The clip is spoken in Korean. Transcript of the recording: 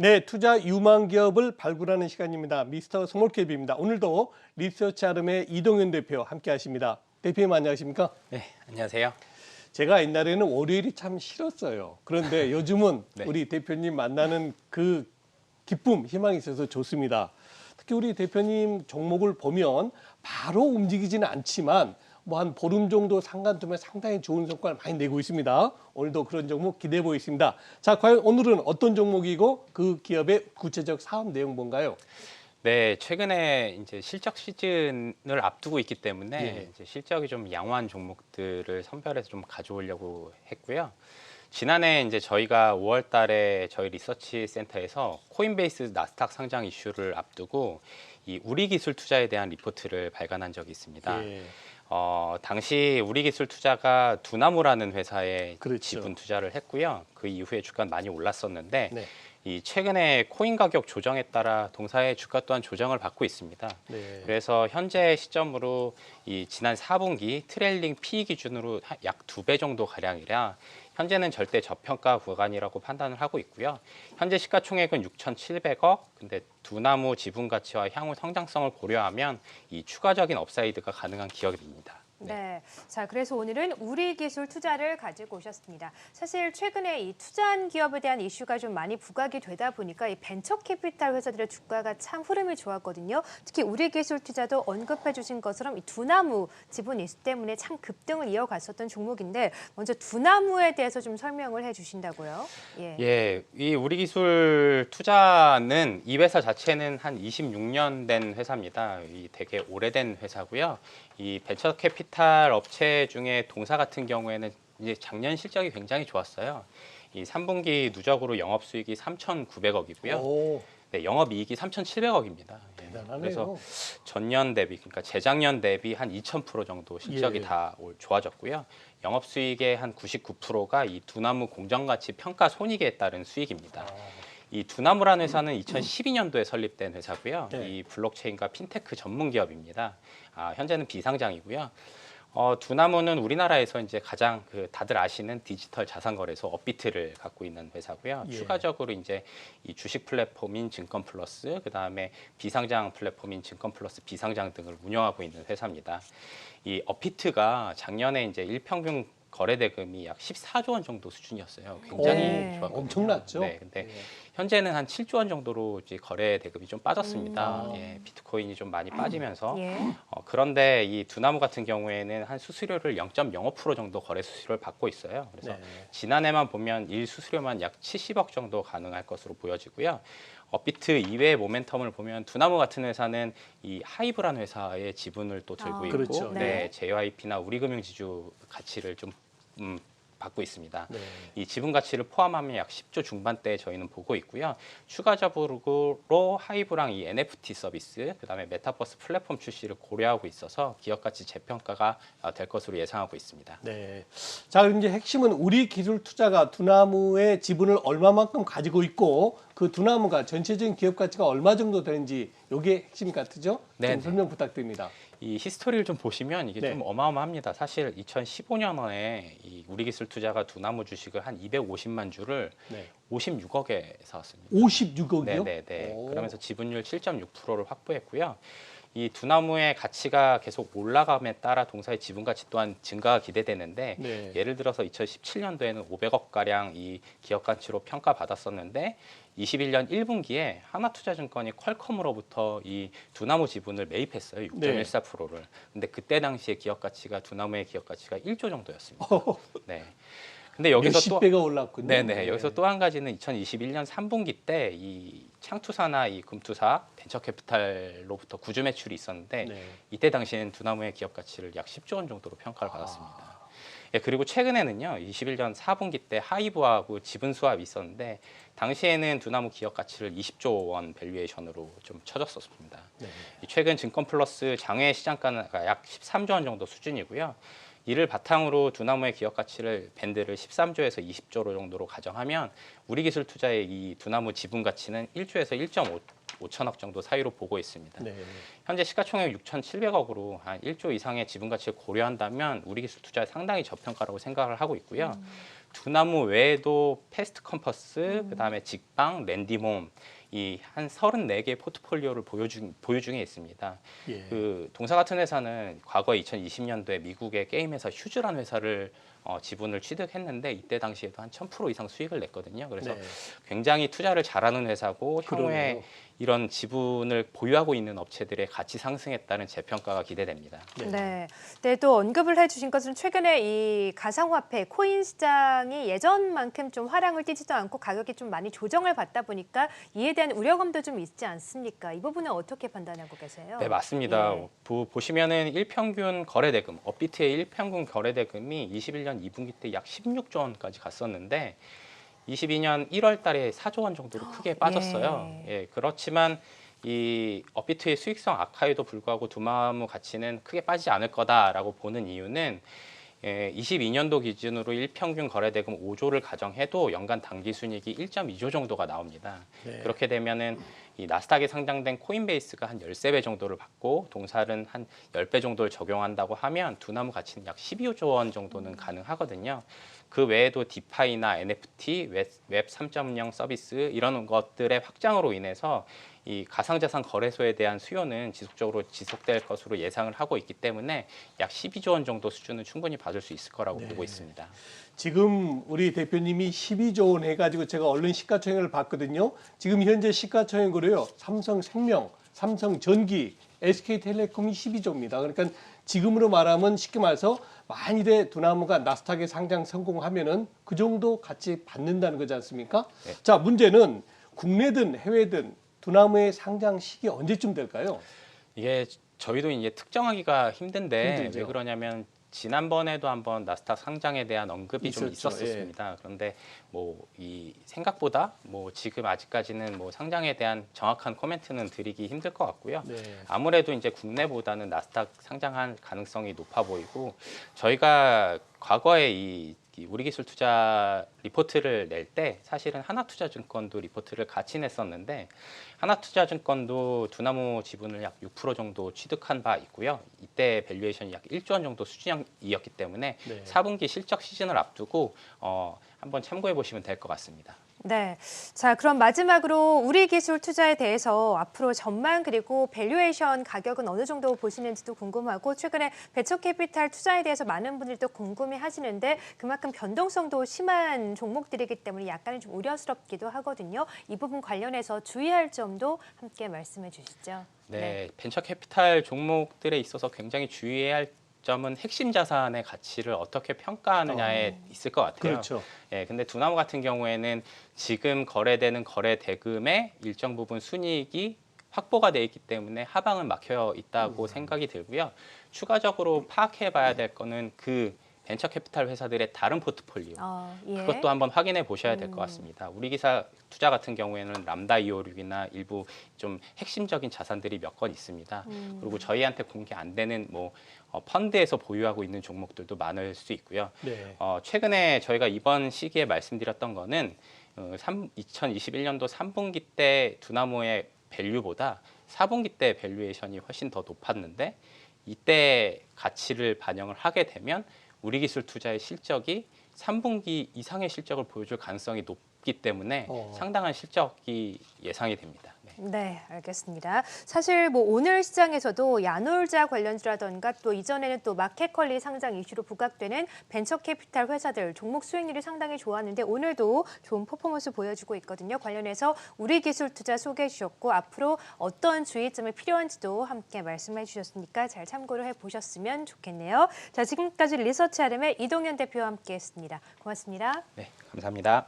네, 투자 유망 기업을 발굴하는 시간입니다. 미스터 스몰캡입니다. 오늘도 리서치 아름의 이동현 대표 함께하십니다. 대표님 안녕하십니까? 네, 안녕하세요. 제가 옛날에는 월요일이 참 싫었어요. 그런데 요즘은 네. 우리 대표님 만나는 그 기쁨, 희망이 있어서 좋습니다. 특히 우리 대표님 종목을 보면 바로 움직이지는 않지만 뭐 한 보름 정도 상간 두면 상당히 좋은 성과를 많이 내고 있습니다. 오늘도 그런 종목 기대해 보겠습니다. 자, 과연 오늘은 어떤 종목이고 그 기업의 구체적 사업 내용 뭔가요? 네, 최근에 이제 실적 시즌을 앞두고 있기 때문에 예. 이제 실적이 좀 양호한 종목들을 선별해서 좀 가져오려고 했고요. 지난해 이제 저희가 5월 달에 저희 리서치 센터에서 코인베이스 나스닥 상장 이슈를 앞두고 이 우리 기술 투자에 대한 리포트를 발간한 적이 있습니다. 예. 당시 우리기술투자가 두나무라는 회사에 그렇죠. 지분 투자를 했고요. 그 이후에 주가는 많이 올랐었는데 네. 이 최근에 코인 가격 조정에 따라 동사의 주가 또한 조정을 받고 있습니다. 네. 그래서 현재 시점으로 이 지난 4분기 트레일링 PE 기준으로 약 2배 정도 가량이라 현재는 절대 저평가 구간이라고 판단을 하고 있고요. 현재 시가총액은 6,700억. 근데 두나무 지분 가치와 향후 성장성을 고려하면 이 추가적인 업사이드가 가능한 기업입니다. 네. 자, 그래서 오늘은 우리 기술 투자를 가지고 오셨습니다. 사실 최근에 이 투자한 기업에 대한 이슈가 좀 많이 부각이 되다 보니까 이 벤처 캐피탈 회사들의 주가가 참 흐름이 좋았거든요. 특히 우리 기술 투자도 언급해 주신 것처럼 이 두나무 지분이 있기 때문에 참 급등을 이어갔었던 종목인데 먼저 두나무에 대해서 좀 설명을 해 주신다고요. 예, 이 우리 기술 투자는 이 회사 자체는 한 26년 된 회사입니다. 이 되게 오래된 회사고요. 이 벤처 캐피탈 업체 중에 동사 같은 경우에는 이제 작년 실적이 굉장히 좋았어요. 이 3분기 누적으로 영업수익이 3,900억이고요. 오, 네, 영업이익이 3,700억입니다. 대단하네요. 그래서 전년 대비, 그러니까 재작년 대비 한 2,000% 정도 실적이 예. 다 좋아졌고요. 영업수익의 한 99%가 이 두나무 공정가치 평가 손익에 따른 수익입니다. 이 두나무라는 회사는 2012년도에 설립된 회사고요. 네. 이 블록체인과 핀테크 전문 기업입니다. 현재는 비상장이고요. 두나무는 우리나라에서 이제 가장 다들 아시는 디지털 자산거래소 업비트를 갖고 있는 회사고요. 예. 추가적으로 이제 이 주식 플랫폼인 증권플러스, 그 다음에 비상장 플랫폼인 증권플러스 비상장 등을 운영하고 있는 회사입니다. 이 업비트가 작년에 이제 일평균 거래 대금이 약 14조 원 정도 수준이었어요. 굉장히 네. 좋았거든요. 엄청났죠? 네, 근데 예. 현재는 한 7조 원 정도로 이제 거래 대금이 좀 빠졌습니다. 음. 예, 비트코인이 좀 많이 빠지면서 예. 그런데 이 두나무 같은 경우에는 한 수수료를 0.05% 정도 거래 수수료를 받고 있어요. 그래서 네. 지난해만 보면 일 수수료만 약 70억 정도 가능할 것으로 보여지고요. 업비트 이외의 모멘텀을 보면 두나무 같은 회사는 이 하이브라는 회사의 지분을 또 들고 있고, 그렇죠. 네, JYP나 우리금융지주 가치를 좀 받고 있습니다. 네. 이 지분 가치를 포함하면 약 10조 중반대에 저희는 보고 있고요. 추가적으로 하이브랑 이 NFT 서비스, 그다음에 메타버스 플랫폼 출시를 고려하고 있어서 기업 가치 재평가가 될 것으로 예상하고 있습니다. 네. 자, 그럼 이제 핵심은 우리 기술 투자가 두나무의 지분을 얼마만큼 가지고 있고 그 두나무가 전체적인 기업 가치가 얼마 정도 되는지 이게 핵심 같으죠? 네, 좀 네. 설명 부탁드립니다. 이 히스토리를 좀 보시면 이게 네. 좀 어마어마합니다. 사실 2015년에 이 우리기술투자가 두나무 주식을 한 250만 주를 네. 56억에 사왔습니다. 56억이요? 네네네. 오. 그러면서 지분율 7.6%를 확보했고요. 이 두나무의 가치가 계속 올라감에 따라 동사의 지분 가치 또한 증가가 기대되는데 네. 예를 들어서 2017년도에는 500억 가량 이 기업 가치로 평가받았었는데 21년 1분기에 하나투자증권이 퀄컴으로부터 이 두나무 지분을 매입했어요. 6.14%를. 근데 그때 당시에 기업 가치가 두나무의 기업 가치가 1조 정도였습니다. 네. 근데 여기서 몇십 배가 올랐군요. 네네. 여기서 또 한 가지는 2021년 3분기 때 이 창투사나 이 금투사 벤처캐피탈로부터 구주 매출이 있었는데 네. 이때 당시에는 두나무의 기업 가치를 약 10조 원 정도로 평가를 받았습니다. 예, 그리고 최근에는요, 21년 4분기 때 하이브하고 지분 수합이 있었는데 당시에는 두나무 기업 가치를 20조 원 밸류에이션으로 좀 쳐졌었습니다. 네. 이 최근 증권플러스 장외 시장가가 약 13조 원 정도 수준이고요. 이를 바탕으로 두나무의 기업 가치를 밴드를 13조에서 20조 정도로 가정하면 우리 기술 투자의 이 두나무 지분 가치는 1조에서 1.5천억 정도 사이로 보고 있습니다. 네. 현재 시가총액 6,700억으로 한 1조 이상의 지분 가치를 고려한다면 우리 기술 투자에 상당히 저평가라고 생각을 하고 있고요. 두나무 외에도 패스트 컴퍼스, 그다음에 직방, 랜디홈 이 한 34개 포트폴리오를 보유 중에 있습니다. 예. 그 동사 같은 회사는 과거 2020년도에 미국의 게임 회사 휴즈라는 회사를 지분을 취득했는데 이때 당시에도 한 1000% 이상 수익을 냈거든요. 그래서 네. 굉장히 투자를 잘하는 회사고 향후에 그러네요. 이런 지분을 보유하고 있는 업체들의 가치 상승에 따른 재평가가 기대됩니다. 네. 네, 또 언급을 해주신 것은 최근에 이 가상화폐 코인 시장이 예전만큼 좀 화랑을 띠지도 않고 가격이 좀 많이 조정을 받다 보니까 이에 대한 우려감도 좀 있지 않습니까? 이 부분은 어떻게 판단하고 계세요? 네, 맞습니다. 예. 보시면은 일평균 거래대금, 업비트의 일평균 거래대금이 21년 2분기 때 약 16조 원까지 갔었는데 22년 1월 달에 4조 원 정도로 크게 빠졌어요. 예, 그렇지만 이 업비트의 수익성 악화에도 불구하고 두나무 가치는 크게 빠지지 않을 거다라고 보는 이유는 22년도 기준으로 일평균 거래대금 5조를 가정해도 연간 당기순이익이 1.2조 정도가 나옵니다. 네. 그렇게 되면은 이 나스닥에 상장된 코인베이스가 한 13배 정도를 받고 동살은 한 10배 정도를 적용한다고 하면 두나무 가치는 약 12조 원 정도는 가능하거든요. 그 외에도 디파이나 NFT, 웹 3.0 서비스 이런 것들의 확장으로 인해서 이 가상자산 거래소에 대한 수요는 지속적으로 지속될 것으로 예상을 하고 있기 때문에 약 12조 원 정도 수준은 충분히 받을 수 있을 거라고 보고 있습니다. 지금 우리 대표님이 12조 원 해가지고 제가 얼른 시가총액을 봤거든요. 지금 현재 시가총액으로요. 삼성생명, 삼성전기, SK텔레콤이 12조입니다. 그러니까 지금으로 말하면 쉽게 말해서 만일에 두나무가 나스닥에 상장 성공하면은 그 정도 가치 받는다는 거지 않습니까? 네. 자, 문제는 국내든 해외든 두나무의 상장 시기 언제쯤 될까요? 이게 저희도 이제 특정하기가 힘든데 힘들죠. 왜 그러냐면 지난번에도 한번 나스닥 상장에 대한 언급이 좀 있었죠. 있었습니다. 그런데 뭐 이 생각보다 뭐 지금 아직까지는 뭐 상장에 대한 정확한 코멘트는 드리기 힘들 것 같고요. 네. 아무래도 이제 국내보다는 나스닥 상장할 가능성이 높아 보이고 저희가 과거에 이 우리기술 투자 리포트를 낼 때 사실은 하나투자증권도 리포트를 같이 냈었는데 하나투자증권도 두나무 지분을 약 6% 정도 취득한 바 있고요. 이때 밸류에이션이 약 1조 원 정도 수준이었기 때문에 네. 4분기 실적 시즌을 앞두고 한번 참고해 보시면 될 것 같습니다. 네. 자, 그럼 마지막으로 우리 기술 투자에 대해서 앞으로 전망 그리고 밸류에이션 가격은 어느 정도 보시는지도 궁금하고 최근에 베처 캐피탈 투자에 대해서 많은 분들이 또 궁금해 하시는데 그만큼 변동성도 심한 종목들이기 때문에 약간은 좀 우려스럽기도 하거든요. 이 부분 관련해서 주의할 점도 함께 말씀해 주시죠. 네, 벤처 캐피탈 종목들에 있어서 굉장히 주의해야 할 점은 핵심 자산의 가치를 어떻게 평가하느냐에 있을 것 같아요. 그렇죠. 예, 근데 두나무 같은 경우에는 지금 거래되는 거래 대금의 일정 부분 순이익이 확보가 돼 있기 때문에 하방은 막혀 있다고 생각이 들고요. 추가적으로 파악해 봐야 될 거는 그 벤처 캐피탈 회사들의 다른 포트폴리오. 예. 그것도 한번 확인해 보셔야 될 것 같습니다. 우리 기사 투자 같은 경우에는 람다 256이나 일부 좀 핵심적인 자산들이 몇 건 있습니다. 그리고 저희한테 공개 안 되는 뭐 펀드에서 보유하고 있는 종목들도 많을 수 있고요. 네. 최근에 저희가 이번 시기에 말씀드렸던 거는 2021년도 3분기 때 두나무의 밸류보다 4분기 때 밸류에이션이 훨씬 더 높았는데 이때 가치를 반영을 하게 되면 우리 기술 투자의 실적이 3분기 이상의 실적을 보여줄 가능성이 높기 때문에 상당한 실적이 예상이 됩니다. 네, 알겠습니다. 사실 뭐 오늘 시장에서도 야놀자 관련주라던가 또 이전에는 또 마켓컬리 상장 이슈로 부각되는 벤처 캐피탈 회사들 종목 수익률이 상당히 좋았는데 오늘도 좋은 퍼포먼스 보여주고 있거든요. 관련해서 우리 기술 투자 소개해 주셨고 앞으로 어떤 주의점이 필요한지도 함께 말씀해 주셨으니까 잘 참고를 해보셨으면 좋겠네요. 자, 지금까지 리서치 RM의 이동현 대표와 함께했습니다. 고맙습니다. 네, 감사합니다.